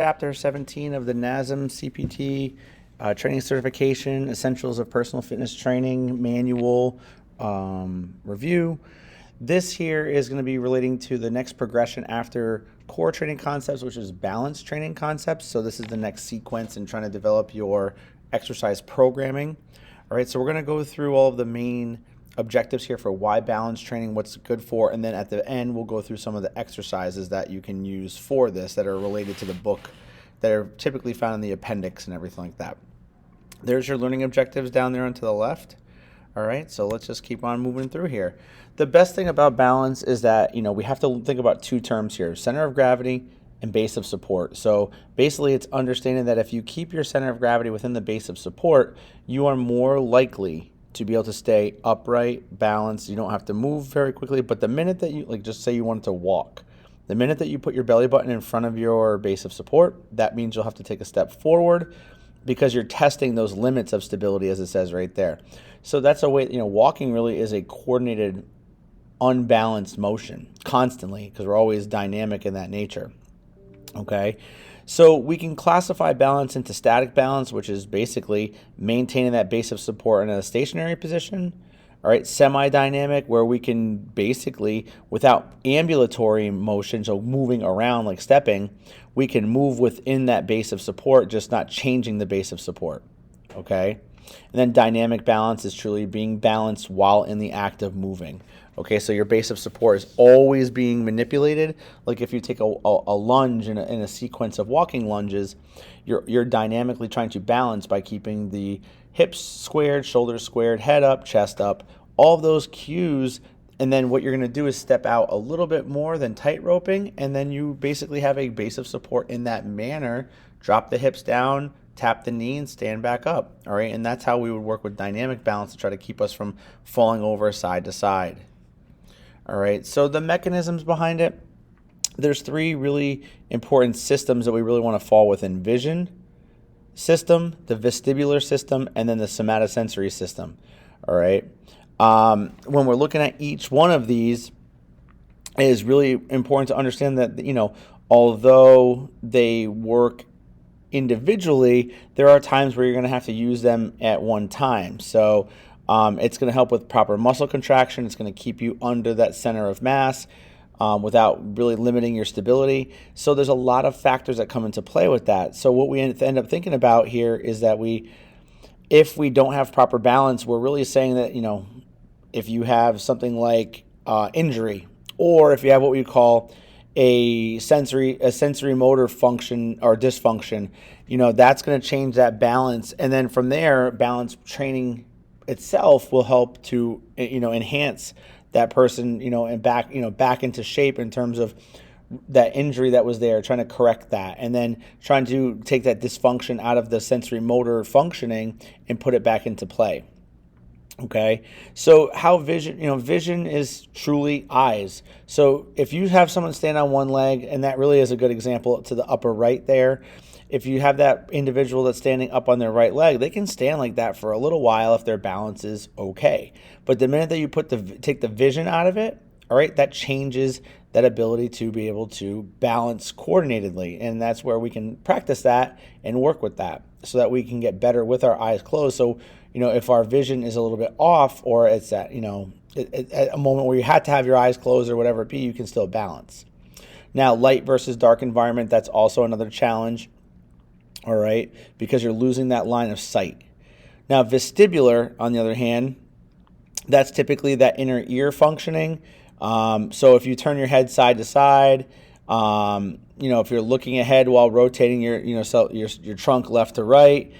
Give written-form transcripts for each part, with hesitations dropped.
Chapter 17 of the NASM CPT training certification, essentials of personal fitness training manual review. This here is going to be relating to the next progression after core training concepts, which is balance training concepts. So this is the next sequence in trying to develop your exercise programming. All right, so we're going to go through all of the main objectives here for why balance training, what's it good for, and then at the end we'll go through some of the exercises that you can use for this that are related to the book that are typically found in the appendix and everything like that. There's your learning objectives down there and to the left. All right, so let's just keep on moving through here. The best thing about balance is that, we have to think about two terms here: center of gravity and base of support. So basically it's understanding that if you keep your center of gravity within the base of support, you are more likely to be able to stay upright, balanced. You don't have to move very quickly. But the minute that you, just say you wanted to walk, the minute that you put your belly button in front of your base of support, that means you'll have to take a step forward because you're testing those limits of stability, as it says right there. So that's a way, walking really is a coordinated, unbalanced motion constantly because we're always dynamic in that nature. Okay. So we can classify balance into static balance, which is basically maintaining that base of support in a stationary position. All right, semi-dynamic, where we can basically, without ambulatory motion, so moving around like stepping, we can move within that base of support, just not changing the base of support. Okay. And then dynamic balance is truly being balanced while in the act of moving. Okay, so your base of support is always being manipulated. Like if you take a lunge in a sequence of walking lunges, you're dynamically trying to balance by keeping the hips squared, shoulders squared, head up, chest up, all of those cues. And then what you're going to do is step out a little bit more than tight roping, and then you basically have a base of support in that manner. Drop the hips down, tap the knee, and stand back up. All right, and that's how we would work with dynamic balance to try to keep us from falling over side to side. All right, so the mechanisms behind it, there's three really important systems that we really want to fall within: vision system, the vestibular system, and then the somatosensory system. All right, when we're looking at each one of these, it is really important to understand that, although they work individually, there are times where you're going to have to use them at one time. So it's going to help with proper muscle contraction. It's going to keep you under that center of mass without really limiting your stability. So there's a lot of factors that come into play with that. So what we end up thinking about here is that if we don't have proper balance, we're really saying that, if you have something like injury, or if you have what we call a sensory motor function or dysfunction, that's going to change that balance. And then from there, balance training itself will help to, enhance that person, and back into shape in terms of that injury that was there, trying to correct that, and then trying to take that dysfunction out of the sensory motor functioning and put it back into play. Okay, so how vision is truly eyes. So if you have someone stand on one leg, and that really is a good example to the upper right there, if you have that individual that's standing up on their right leg, they can stand like that for a little while if their balance is okay. But the minute that you take the vision out of it, all right, that changes that ability to be able to balance coordinatedly. And that's where we can practice that and work with that so that we can get better with our eyes closed. So, if our vision is a little bit off, or it's at, at a moment where you had to have your eyes closed or whatever it be, you can still balance. Now, light versus dark environment, that's also another challenge. All right, because you're losing that line of sight. Now, vestibular, on the other hand, that's typically that inner ear functioning. So if you turn your head side to side, if you're looking ahead while rotating your trunk left to right,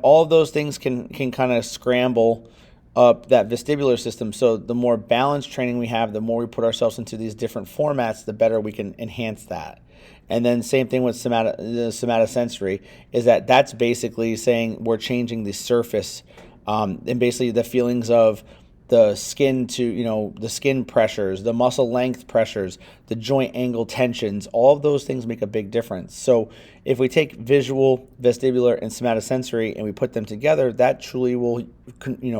all of those things can kind of scramble up that vestibular system. So the more balanced training we have, the more we put ourselves into these different formats, the better we can enhance that. And then same thing with somatosensory, is that's basically saying we're changing the surface and basically the feelings of the skin to, the skin pressures, the muscle length pressures, the joint angle tensions, all of those things make a big difference. So if we take visual, vestibular, and somatosensory and we put them together, that truly will,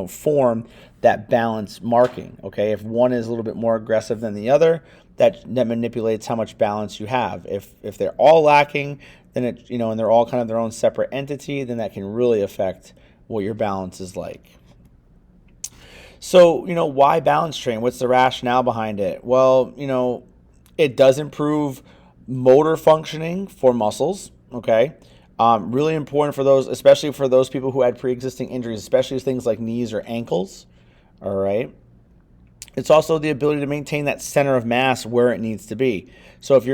form that balance marking. Okay, if one is a little bit more aggressive than the other, that manipulates how much balance you have. If they're all lacking, then it, and they're all kind of their own separate entity, then that can really affect what your balance is like. So, why balance train? What's the rationale behind it? Well, it does improve motor functioning for muscles, okay? Really important for those, especially for those people who had pre-existing injuries, especially things like knees or ankles, all right? It's also the ability to maintain that center of mass where it needs to be. So if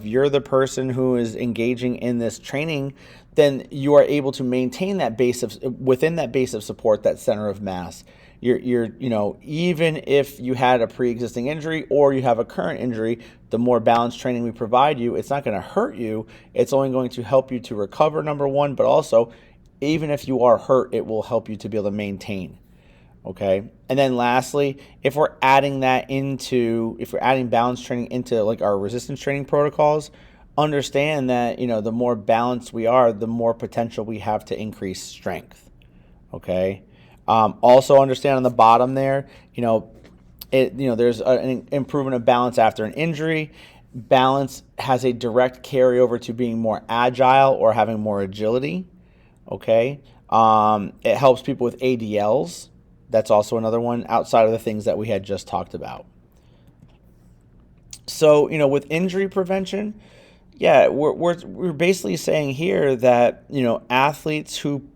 you're the person who is engaging in this training, then you are able to maintain that within that base of support, that center of mass. Even if you had a pre-existing injury or you have a current injury, the more balanced training we provide you, it's not going to hurt you. It's only going to help you to recover, number one, but also, even if you are hurt, it will help you to be able to maintain. Okay. And then lastly, if we're adding balance training into like our resistance training protocols, understand that, the more balanced we are, the more potential we have to increase strength. Okay. Also understand on the bottom there, there's an improvement of balance after an injury. Balance has a direct carryover to being more agile or having more agility. Okay. It helps people with ADLs. That's also another one outside of the things that we had just talked about. So, with injury prevention, yeah, we're basically saying here that, athletes who,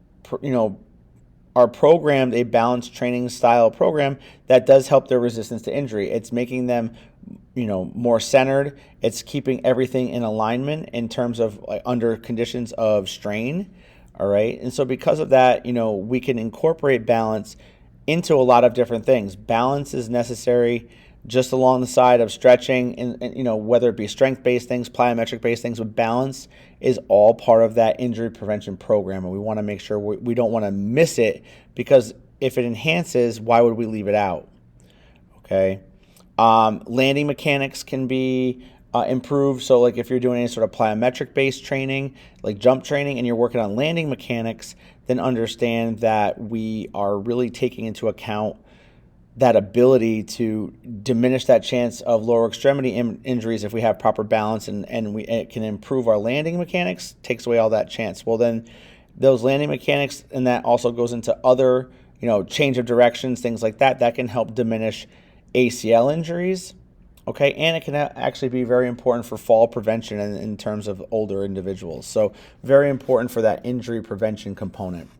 are programmed a balanced training style program that does help their resistance to injury. It's making them, more centered. It's keeping everything in alignment in terms of under conditions of strain. All right. And so because of that, we can incorporate balance into a lot of different things. Balance is necessary just along the side of stretching and whether it be strength-based things, plyometric-based things, but balance is all part of that injury prevention program, and we want to make sure we don't want to miss it, because if it enhances, why would we leave it out? Okay. Landing mechanics can be improved. So like if you're doing any sort of plyometric-based training, like jump training, and you're working on landing mechanics, then understand that we are really taking into account that ability to diminish that chance of lower extremity injuries if we have proper balance, and it can improve our landing mechanics, takes away all that chance. Well, then those landing mechanics, and that also goes into other, change of directions, things like that, that can help diminish ACL injuries. Okay, and it can actually be very important for fall prevention in terms of older individuals. So very important for that injury prevention component.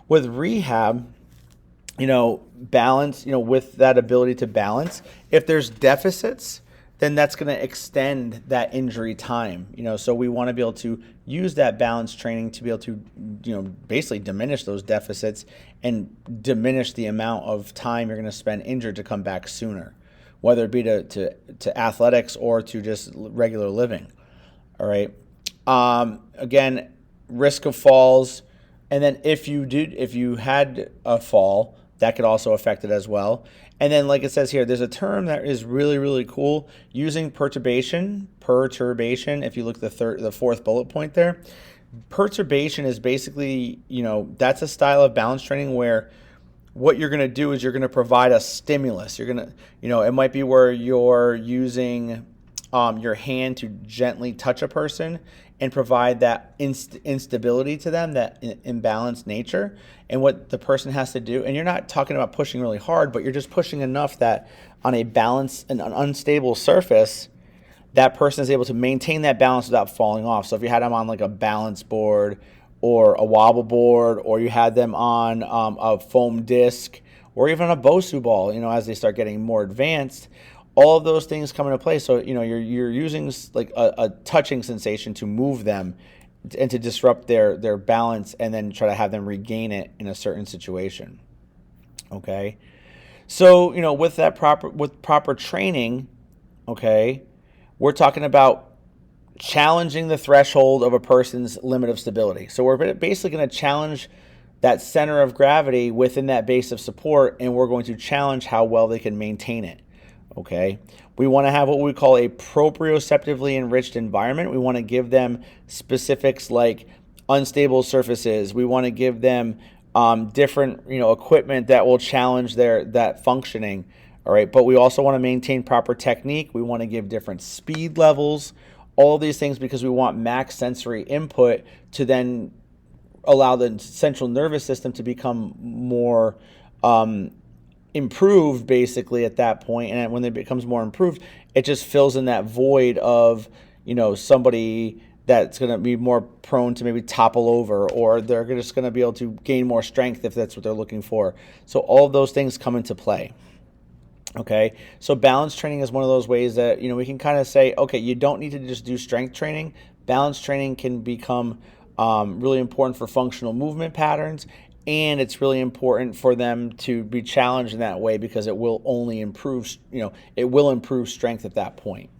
With rehab, balance, with that ability to balance, if there's deficits, then that's going to extend that injury time. So we want to be able to use that balance training to be able to, basically diminish those deficits and diminish the amount of time you're going to spend injured to come back sooner, whether it be to athletics or to just regular living. All right. Again, risk of falls. And then if you had a fall, that could also affect it as well. And then, like it says here, there's a term that is really, really cool, using perturbation. If you look at the fourth bullet point there, perturbation is basically, that's a style of balance training where what you're going to do is you're going to provide a stimulus. You're going to, it might be where you're using your hand to gently touch a person and provide that instability to them, that imbalanced nature, and what the person has to do. And you're not talking about pushing really hard, but you're just pushing enough that on an unstable surface, that person is able to maintain that balance without falling off. So if you had them on like a balance board or a wobble board, or you had them on a foam disc, or even a BOSU ball, as they start getting more advanced, all of those things come into play. So, you're using like a touching sensation to move them and to disrupt their balance, and then try to have them regain it in a certain situation. Okay. So, with proper training, okay, we're talking about challenging the threshold of a person's limit of stability. So we're basically going to challenge that center of gravity within that base of support, and we're going to challenge how well they can maintain it. Okay, we want to have what we call a proprioceptively enriched environment. We want to give them specifics like unstable surfaces. We want to give them different, equipment that will challenge that functioning. All right, but we also want to maintain proper technique. We want to give different speed levels. All these things because we want max sensory input to then allow the central nervous system to become more improved, basically, at that point. And when it becomes more improved, it just fills in that void of, somebody that's going to be more prone to maybe topple over, or they're just going to be able to gain more strength if that's what they're looking for. So all of those things come into play. Okay, so balance training is one of those ways that, we can kind of say, okay, you don't need to just do strength training. Balance training can become really important for functional movement patterns, and it's really important for them to be challenged in that way because it will only improve, it will improve strength at that point.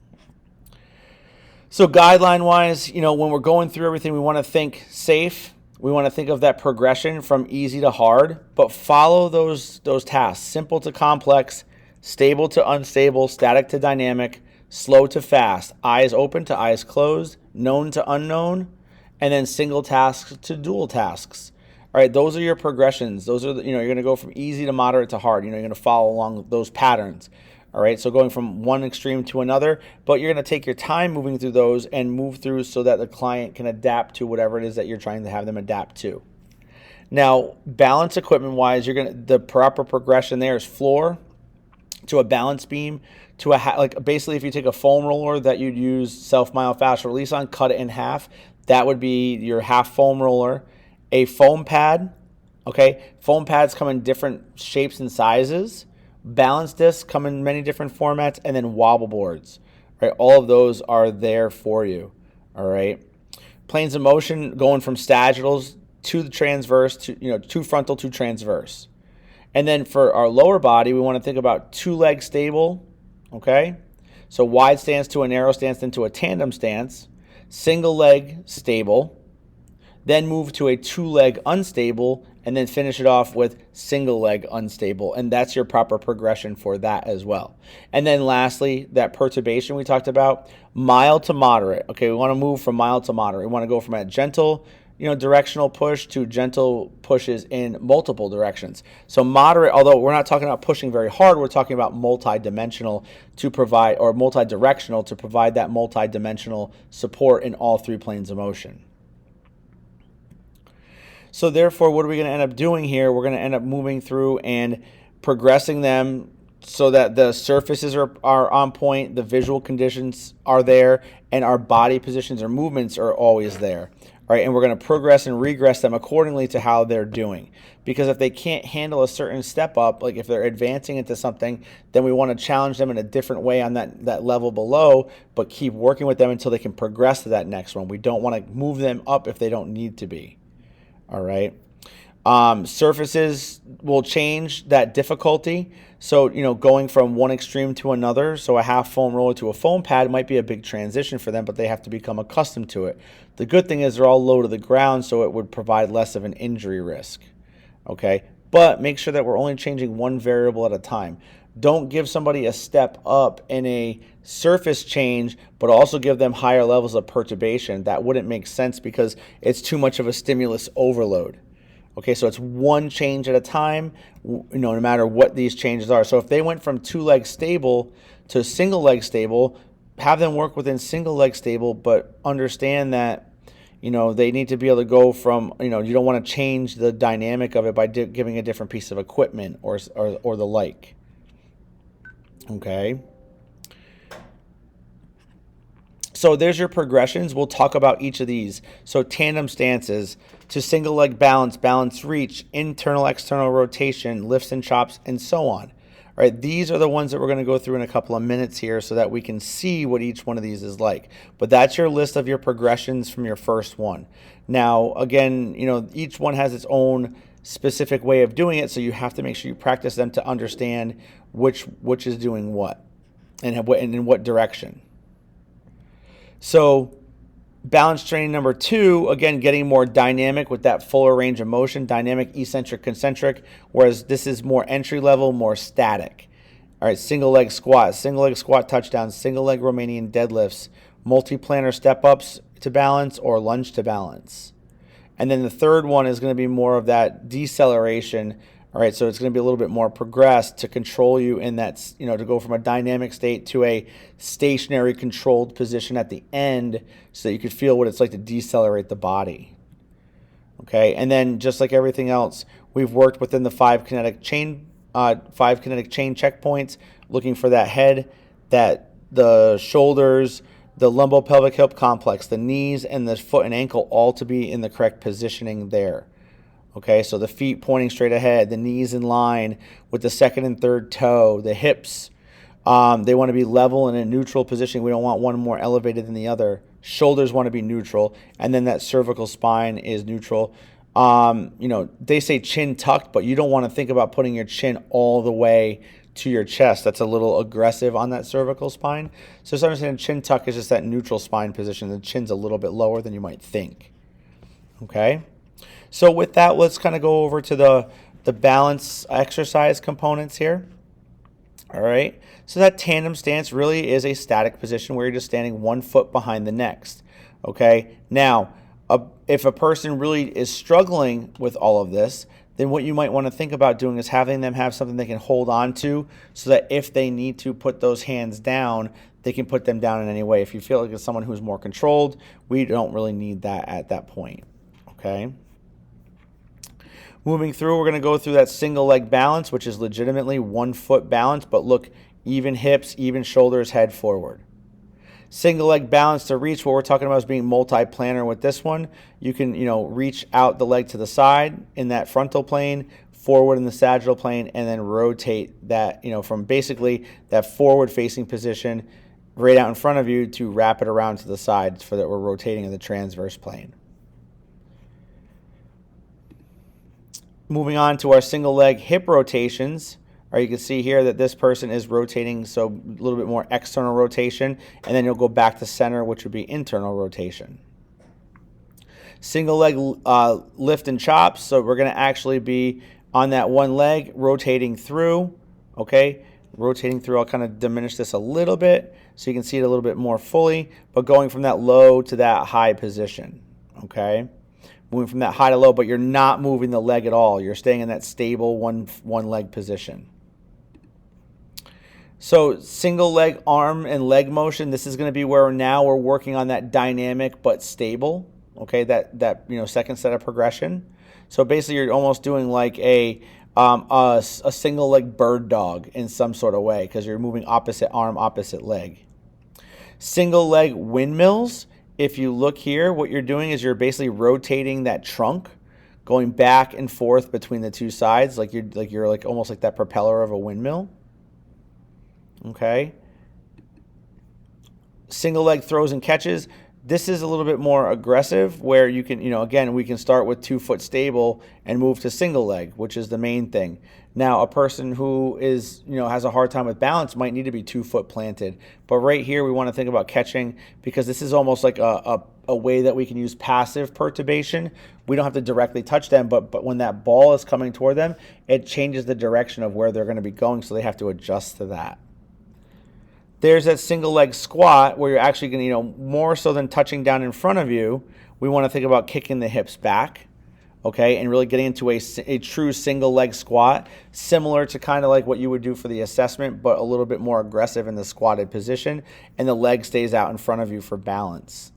So guideline-wise, when we're going through everything, we want to think safe. We want to think of that progression from easy to hard, but follow those tasks, simple to complex, stable to unstable, static to dynamic, slow to fast, eyes open to eyes closed, known to unknown, and then single tasks to dual tasks. All right, those are your progressions. Those are, you're going to go from easy to moderate to hard. You're going to follow along those patterns. All right, so going from one extreme to another, but you're going to take your time moving through those and move through so that the client can adapt to whatever it is that you're trying to have them adapt to. Now, balance equipment wise, the proper progression there is floor to a balance beam to basically, if you take a foam roller that you'd use self-myofascial release on, cut it in half, that would be your half foam roller. A foam pad, okay? Foam pads come in different shapes and sizes. Balance discs come in many different formats, and then wobble boards, right? All of those are there for you, all right? Planes of motion going from sagittals to the transverse, to frontal to transverse. And then for our lower body, we want to think about two-leg stable, okay? So wide stance to a narrow stance, then to a tandem stance. Single leg stable, then move to a two-leg unstable, and then finish it off with single leg unstable. And that's your proper progression for that as well. And then lastly, that perturbation we talked about, mild to moderate. Okay, we want to move from mild to moderate. We want to go from a gentle, directional push to gentle pushes in multiple directions. So moderate, although we're not talking about pushing very hard, we're talking about multi-dimensional to provide, or multi-directional to provide that multi-dimensional support in all three planes of motion. So therefore, what are we going to end up doing here? We're going to end up moving through and progressing them so that the surfaces are on point, the visual conditions are there, and our body positions or movements are always there. All right, and we're going to progress and regress them accordingly to how they're doing. Because if they can't handle a certain step up, like if they're advancing into something, then we want to challenge them in a different way on that level below, but keep working with them until they can progress to that next one. We don't want to move them up if they don't need to be. All right. Surfaces will change that difficulty. So, going from one extreme to another, so a half foam roller to a foam pad might be a big transition for them, but they have to become accustomed to it. The good thing is they're all low to the ground, so it would provide less of an injury risk. Okay. But make sure that we're only changing one variable at a time. Don't give somebody a step up in a surface change, but also give them higher levels of perturbation. That wouldn't make sense because it's too much of a stimulus overload. Okay, so it's one change at a time, no matter what these changes are. So if they went from two-leg stable to single leg stable, have them work within single leg stable, but understand that, they need to be able to go from, you don't want to change the dynamic of it by giving a different piece of equipment or the like. Okay. So there's your progressions. We'll talk about each of these. So tandem stances to single leg balance, balance reach, internal, external rotation, lifts and chops, and so on. All right, these are the ones that we're going to go through in a couple of minutes here so that we can see what each one of these is like. But that's your list of your progressions from your first one. Now, again, each one has its own specific way of doing it, so you have to make sure you practice them to understand which is doing what and in what direction. So balance training number 2, again, getting more dynamic with that fuller range of motion, dynamic, eccentric, concentric, whereas this is more entry level, more static. All right, single leg squat touchdowns, single leg Romanian deadlifts, multi-planar step-ups to balance or lunge to balance. And then the third one is going to be more of that deceleration, All right, so it's going to be a little bit more progressed to control you in that, to go from a dynamic state to a stationary controlled position at the end so that you could feel what it's like to decelerate the body. Okay, and then just like everything else, we've worked within the five kinetic chain checkpoints, looking for that head, the shoulders, the lumbopelvic hip complex, the knees, and the foot and ankle all to be in the correct positioning there. Okay, so the feet pointing straight ahead, the knees in line with the second and third toe, the hips, they want to be level and in neutral position. We don't want one more elevated than the other. Shoulders want to be neutral, and then that cervical spine is neutral. They say chin tucked, but you don't want to think about putting your chin all the way to your chest. That's a little aggressive on that cervical spine. So just understand chin tuck is just that neutral spine position. The chin's a little bit lower than you might think. Okay? So with that, let's kind of go over to the balance exercise components here. All right. So that tandem stance really is a static position where you're just standing one foot behind the next. Okay. Now, if a person really is struggling with all of this, then what you might want to think about doing is having them have something they can hold on to so that if they need to put those hands down, they can put them down in any way. If you feel like it's someone who's more controlled, we don't really need that at that point. Okay. Moving through, we're going to go through that single leg balance, which is legitimately 1 foot balance, but look, even hips, even shoulders, head forward. Single leg balance to reach, what we're talking about is being multi-planar with this one. You can, reach out the leg to the side in that frontal plane, forward in the sagittal plane, and then rotate that, from basically that forward facing position right out in front of you to wrap it around to the side so that we're rotating in the transverse plane. Moving on to our single leg hip rotations, you can see here that this person is rotating, so a little bit more external rotation, and then you'll go back to center, which would be internal rotation. Single leg lift and chops, so we're going to actually be on that one leg, rotating through, okay? Rotating through, I'll kind of diminish this a little bit so you can see it a little bit more fully, but going from that low to that high position, okay? Moving from that high to low, but you're not moving the leg at all. You're staying in that stable one leg position. So single leg arm and leg motion, this is going to be where now we're working on that dynamic but stable, okay, that second set of progression. So basically you're almost doing like a single leg bird dog in some sort of way because you're moving opposite arm, opposite leg. Single leg windmills. If you look here, what you're doing is you're basically rotating that trunk, going back and forth between the two sides, like you're almost like that propeller of a windmill. Okay. Single leg throws and catches. This is a little bit more aggressive where you can, again, we can start with 2 foot stable and move to single leg, which is the main thing. Now, a person who is, has a hard time with balance might need to be 2 foot planted. But right here, we want to think about catching because this is almost like a way that we can use passive perturbation. We don't have to directly touch them, but when that ball is coming toward them, it changes the direction of where they're going to be going, so they have to adjust to that. There's that single leg squat where you're actually going to, more so than touching down in front of you, we want to think about kicking the hips back, okay, and really getting into a true single leg squat, similar to kind of like what you would do for the assessment, but a little bit more aggressive in the squatted position, and the leg stays out in front of you for balance.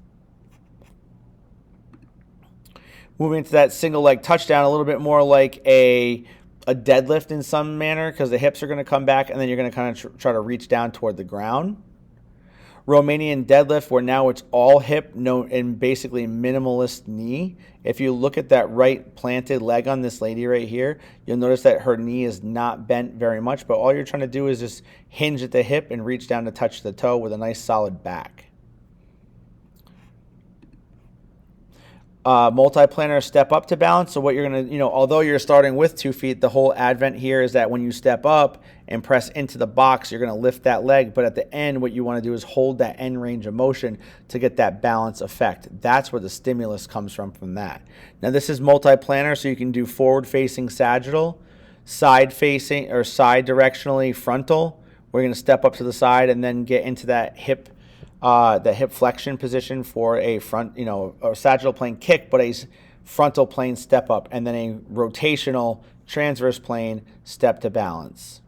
Moving into that single leg touchdown, a little bit more like a deadlift in some manner because the hips are going to come back and then you're going to kind of try to reach down toward the ground. Romanian deadlift where now it's all hip and basically minimalist knee. If you look at that right planted leg on this lady right here, you'll notice that her knee is not bent very much, but all you're trying to do is just hinge at the hip and reach down to touch the toe with a nice solid back. Multi-planar step up to balance. So what you're going to, although you're starting with 2 feet, the whole advent here is that when you step up and press into the box, you're going to lift that leg. But at the end, what you want to do is hold that end range of motion to get that balance effect. That's where the stimulus comes from that. Now this is multi-planar, so you can do forward-facing sagittal, side-facing or side directionally frontal. We're going to step up to the side and then get into that hip flexion position for a front, a sagittal plane kick, but a frontal plane step up, and then a rotational transverse plane, step to balance.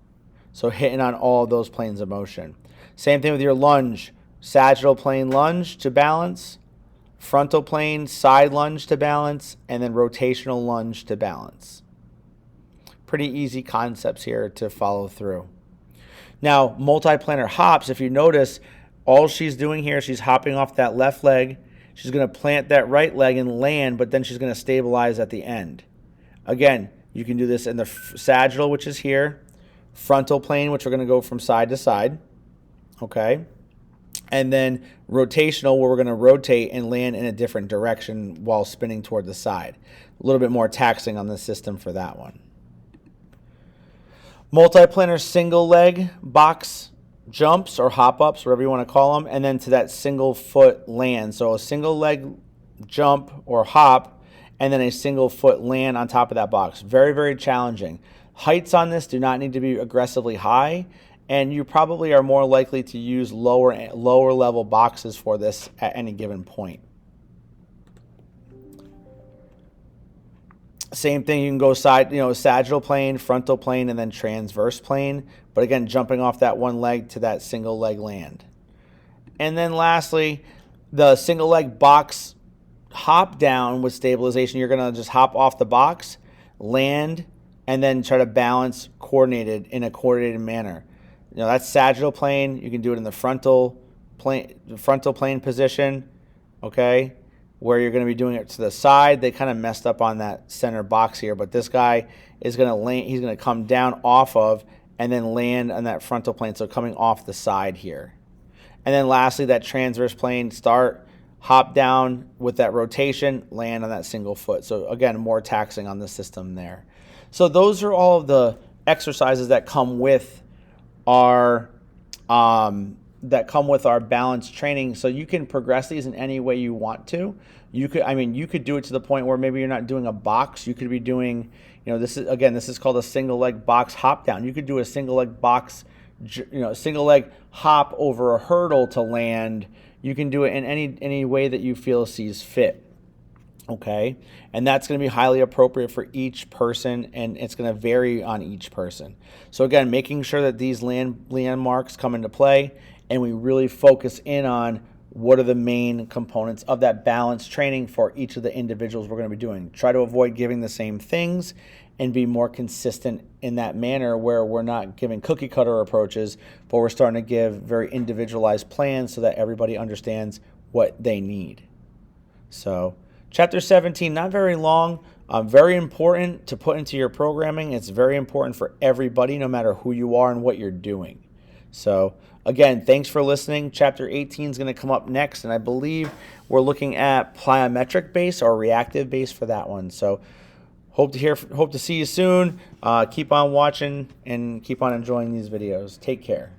So hitting on all of those planes of motion. Same thing with your lunge. Sagittal plane lunge to balance, frontal plane side lunge to balance, and then rotational lunge to balance. Pretty easy concepts here to follow through. Now, multiplanar hops, if you notice, all she's doing here, she's hopping off that left leg. She's going to plant that right leg and land, but then she's going to stabilize at the end. Again, you can do this in the sagittal, which is here, frontal plane, which we're going to go from side to side, okay? And then rotational, where we're going to rotate and land in a different direction while spinning toward the side. A little bit more taxing on the system for that one. Multiplanar single leg box jumps or hop ups, whatever you want to call them, and then to that single foot land. So a single leg jump or hop, and then a single foot land on top of that box. Very, very challenging. Heights on this do not need to be aggressively high, and you probably are more likely to use lower level boxes for this at any given point. Same thing, you can go side, sagittal plane, frontal plane, and then transverse plane. But again, jumping off that one leg to that single leg land. And then lastly, the single leg box hop down with stabilization. You're going to just hop off the box, land, and then try to balance in a coordinated manner. That's sagittal plane. You can do it in the frontal plane position, okay? Where you're going to be doing it to the side. They kind of messed up on that center box here, but this guy is going to land, he's going to come down off of and then land on that frontal plane, so coming off the side here. And then lastly, that transverse plane, start, hop down with that rotation, land on that single foot. So again, more taxing on the system there. So those are all of the exercises that come with our balance training. So you can progress these in any way you want to. You could do it to the point where maybe you're not doing a box. You could be doing, this is called a single leg box hop down. You could do a single leg box, single leg hop over a hurdle to land. You can do it in any way that you feel sees fit. Okay, and that's going to be highly appropriate for each person, and it's going to vary on each person. So again, making sure that these landmarks come into play, and we really focus in on what are the main components of that balance training for each of the individuals we're going to be doing. Try to avoid giving the same things and be more consistent in that manner, where we're not giving cookie cutter approaches, but we're starting to give very individualized plans so that everybody understands what they need. So Chapter 17, not very long, very important to put into your programming. It's very important for everybody, no matter who you are and what you're doing. So again, thanks for listening. Chapter 18 is going to come up next, and I believe we're looking at plyometric base or reactive base for that one. So hope to see you soon. Keep on watching and keep on enjoying these videos. Take care.